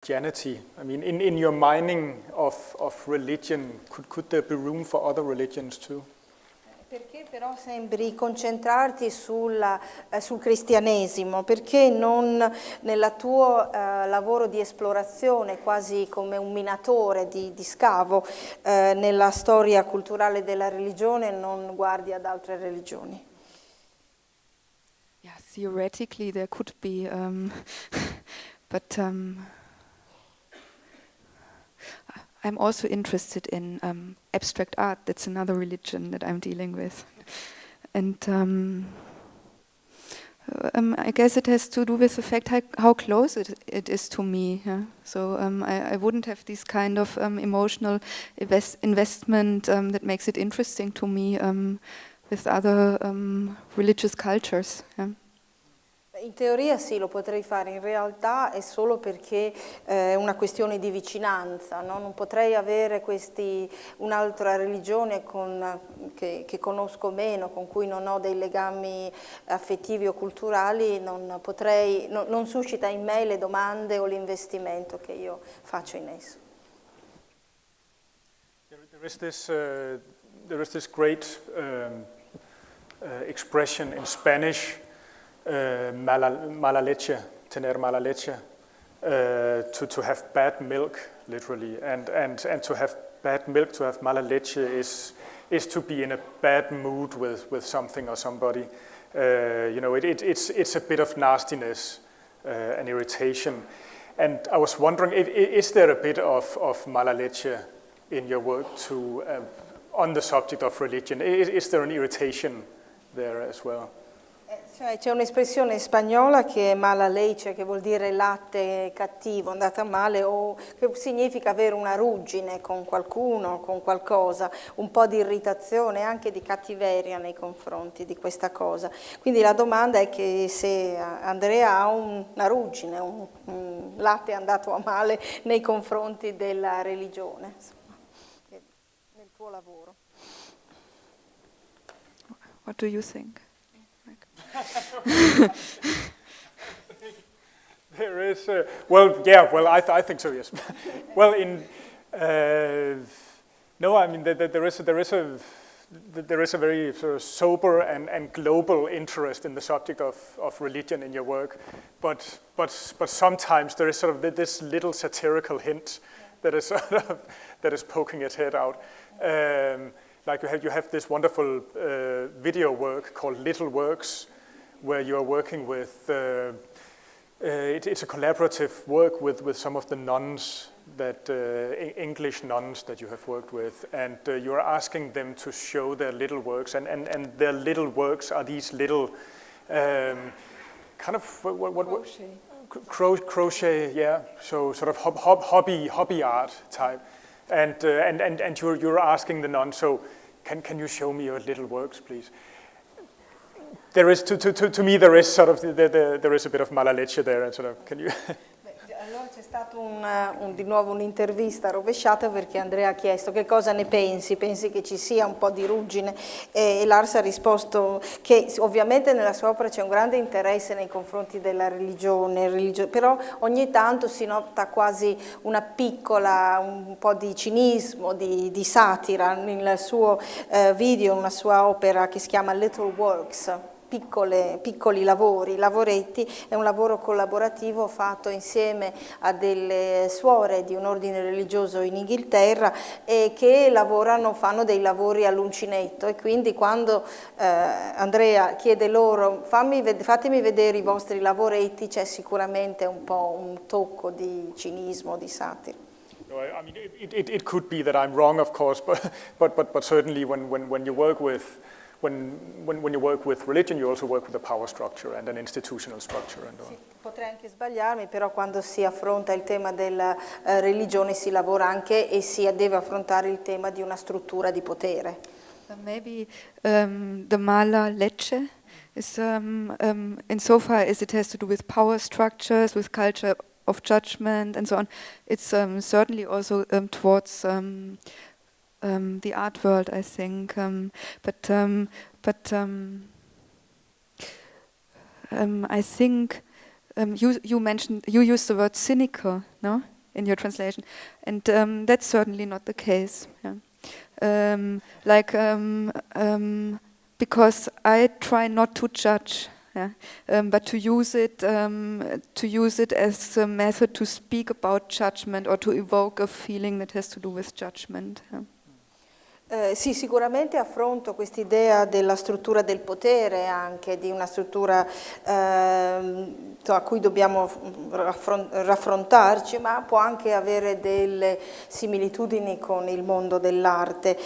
Christianity. I mean, in your mining of religion, could there be room for other religions too? Perché però sembri concentrarti sul cristianesimo? Perché non nel tuo lavoro di esplorazione, quasi come un minatore di scavo, nella storia culturale della religione, non guardi ad altre religioni? Yeah, theoretically there could be, but I'm also interested in abstract art. That's another religion that I'm dealing with. And I guess it has to do with the fact how close it is to me. Yeah? So I wouldn't have this kind of emotional investment that makes it interesting to me with other religious cultures. Yeah? In teoria sì, lo potrei fare, in realtà è solo perché è una questione di vicinanza, no? Non potrei avere un'altra religione che conosco meno, con cui non ho dei legami affettivi o culturali, non suscita in me le domande o l'investimento che io faccio in esso. There is this great expression in Spanish, mala leche, tener mala leche, to have bad milk, literally, and to have bad milk, to have mala leche, is to be in a bad mood with something or somebody. It's a bit of nastiness and irritation. And I was wondering, is there a bit of mala leche in your work on the subject of religion? Is there an irritation there as well? Cioè, c'è un'espressione spagnola che è mala leche, che vuol dire latte cattivo, andata male, o che significa avere una ruggine con qualcuno, con qualcosa, un po' di irritazione, anche di cattiveria nei confronti di questa cosa. Quindi la domanda è che se Andrea ha una ruggine, un latte andato a male nei confronti della religione, insomma, nel tuo lavoro. What do you think? There is, I think so, yes. Well, no, I mean there is a very sort of sober and global interest in the subject of religion in your work, but sometimes there is sort of this little satirical hint that is poking its head out. Like you have this wonderful video work called Little Works, where you are working with, it's a collaborative work with some of the nuns, English nuns that you have worked with, and you are asking them to show their little works, and their little works are these little kind of crochet, yeah. So sort of hobby art type, and you're asking the nun, so can you show me your little works, please? There is to me there is sort of there is a bit of mala leche there, and sort of can you? Allora c'è stata di nuovo un'intervista rovesciata perché Andrea ha chiesto che cosa ne pensi che ci sia un po' di ruggine, e Lars ha risposto che ovviamente nella sua opera c'è un grande interesse nei confronti della religione, però ogni tanto si nota quasi un po' di cinismo, di satira nel suo video, una sua opera che si chiama Little Works. Piccoli lavoretti, è un lavoro collaborativo fatto insieme a delle suore di un ordine religioso in Inghilterra e che fanno dei lavori all'uncinetto, e quindi quando Andrea chiede loro fatemi vedere i vostri lavoretti, c'è sicuramente un po' un tocco di cinismo, di satira. I mean, it could be that I'm wrong, of course, but certainly when you work with When you work with religion, you also work with a power structure and an institutional structure. Sì, potrei anche sbagliarmi, però quando si affronta il tema della religione si lavora anche e si deve affrontare il tema di una struttura di potere. Maybe the mala leche is insofar as it has to do with power structures, with culture of judgment and so on. It's certainly also towards the art world, I think, but I think you used the word cynical, no, in your translation, and that's certainly not the case. Yeah. Because I try not to judge, yeah, but to use it as a method to speak about judgment or to evoke a feeling that has to do with judgment. Yeah. Sì, sicuramente affronto quest'idea della struttura del potere, anche di una struttura a cui dobbiamo raffrontarci, ma può anche avere delle similitudini con il mondo dell'arte.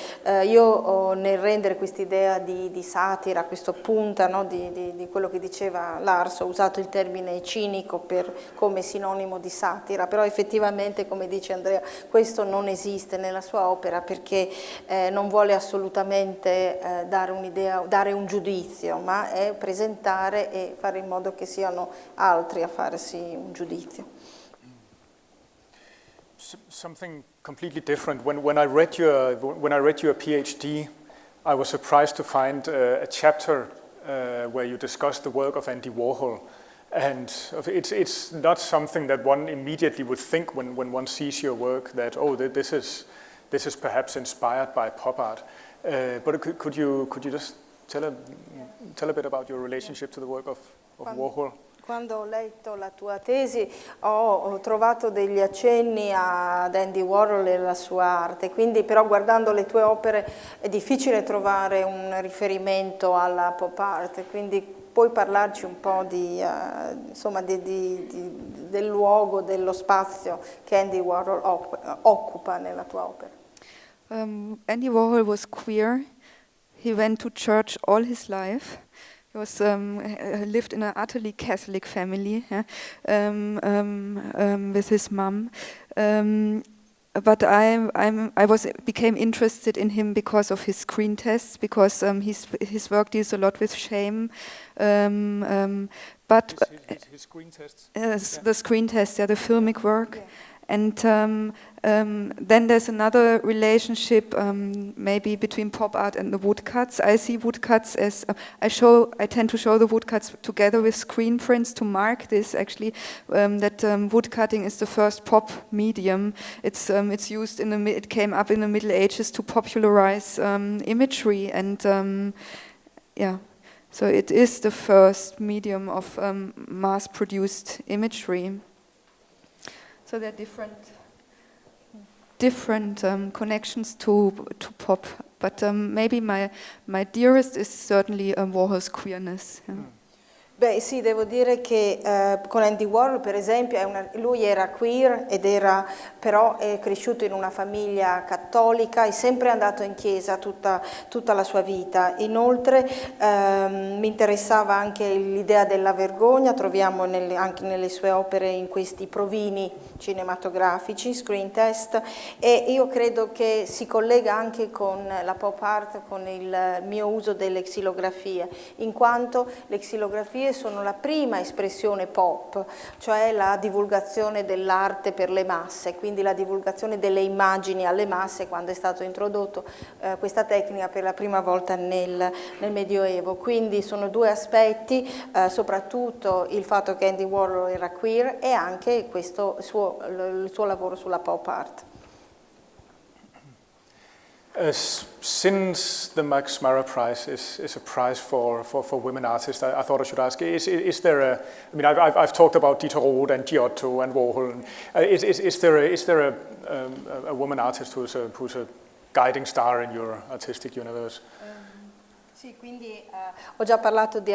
Io nel rendere quest'idea di satira, questo punta, no, di quello che diceva Lars, ho usato il termine cinico come sinonimo di satira, però effettivamente, come dice Andrea, questo non esiste nella sua opera perché non vuole assolutamente dare un'idea, dare un giudizio, ma è presentare e fare in modo che siano altri a farsi un giudizio. Something completely different. When I read your PhD, I was surprised to find a chapter where you discussed the work of Andy Warhol, and it's not something that one immediately would think when one sees your work that this is perhaps inspired by pop art. But could you just tell a bit about your relationship to the work of Warhol? Quando ho letto la tua tesi ho trovato degli accenni ad Andy Warhol e alla sua arte, quindi però guardando le tue opere è difficile trovare un riferimento alla pop art, quindi puoi parlarci un po' del luogo, dello spazio che Andy Warhol occupa nella tua opera. Andy Warhol was queer. He went to church all his life. He was lived in an utterly Catholic family, yeah, with his mom. But I became interested in him because of his screen tests, because his work deals a lot with shame. But his screen tests. The screen tests, yeah, the filmic work. Yeah. And then there's another relationship, maybe between pop art and the woodcuts. I see woodcuts as I tend to show the woodcuts together with screen prints to mark this. Actually, that woodcutting is the first pop medium. It's used it came up in the Middle Ages to popularize imagery, and yeah. So it is the first medium of mass-produced imagery. So there are different connections to pop, but maybe my dearest is certainly Warhol's queerness. Yeah. Beh sì, devo dire che con Andy Warhol per esempio lui era queer però è cresciuto in una famiglia cattolica, è sempre andato in chiesa tutta la sua vita. Inoltre mi interessava anche l'idea della vergogna, troviamo anche nelle sue opere in questi provini cinematografici, screen test, e io credo che si collega anche con la pop art, con il mio uso delle xilografie, in quanto le xilografie sono la prima espressione pop, cioè la divulgazione dell'arte per le masse, quindi la divulgazione delle immagini alle masse quando è stato introdotto questa tecnica per la prima volta nel Medioevo. Quindi sono due aspetti, soprattutto il fatto che Andy Warhol era queer e anche questo il suo lavoro sulla pop art. Since the Max Mara Prize is a prize for women artists, I thought I should ask: is there a? I mean, I've talked about Dieter Roth and Giotto and Warhol. Is there a woman artist who's a guiding star in your artistic universe? Sì, quindi ho già parlato di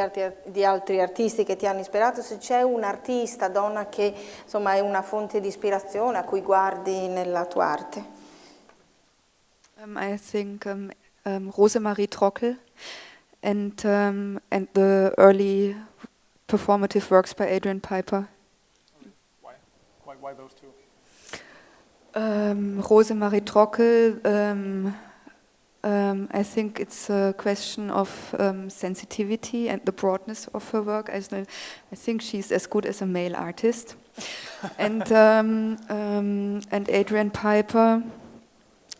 altri artisti che ti hanno ispirato. Se c'è un artista donna che insomma è una fonte di ispirazione a cui guardi nella tua arte. I think Rosemarie Trockel and the early performative works by Adrian Piper. Why those two? Rosemarie Trockel, I think it's a question of sensitivity and the broadness of her work. I think she's as good as a male artist. And Adrian Piper.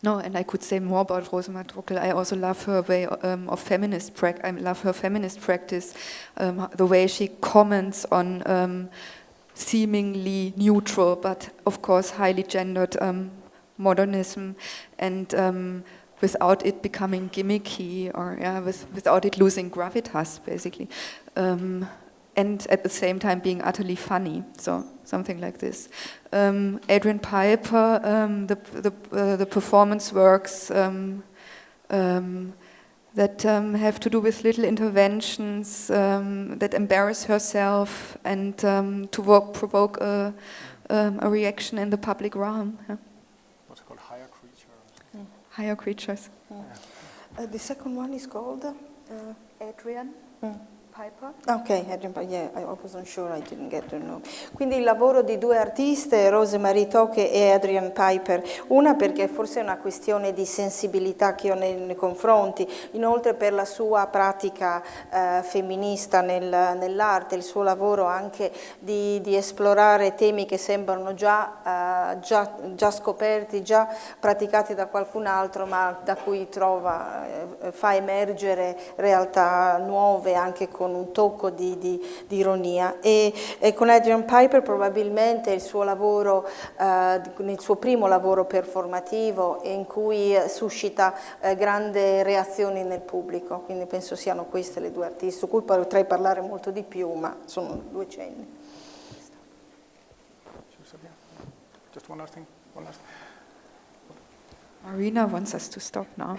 No, and I could say more about Rosemarie Trockel. I also love her way of feminist practice. I love her feminist practice, the way she comments on seemingly neutral, but of course highly gendered modernism, and without it becoming gimmicky, or without it losing gravitas, basically, and at the same time being utterly funny. So something like this. Adrian Piper, the performance works that have to do with little interventions that embarrass herself and to provoke a reaction in the public realm. Yeah. What's it called? Higher creatures. Higher creatures. The second one is called? Adrian Piper. Ok, Adrian Piper, yeah, I wasn't sure, I didn't get the name. Quindi il lavoro di due artiste, Rosemarie Tocche e Adrian Piper, una perché forse è una questione di sensibilità che ho nei confronti, inoltre per la sua pratica femminista nell'arte, il suo lavoro anche di esplorare temi che sembrano già scoperti, già praticati da qualcun altro, ma da cui fa emergere realtà nuove anche con un tocco di ironia, e con Adrian Piper probabilmente il suo lavoro, il suo primo lavoro performativo, in cui suscita grandi reazioni nel pubblico, quindi penso siano queste le due artiste, su cui potrei parlare molto di più, ma sono due cenni. Just one last thing. Marina wants us to stop now.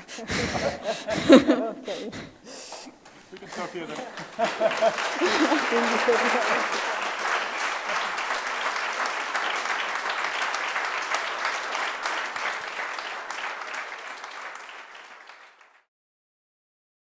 Okay. We can stop here then.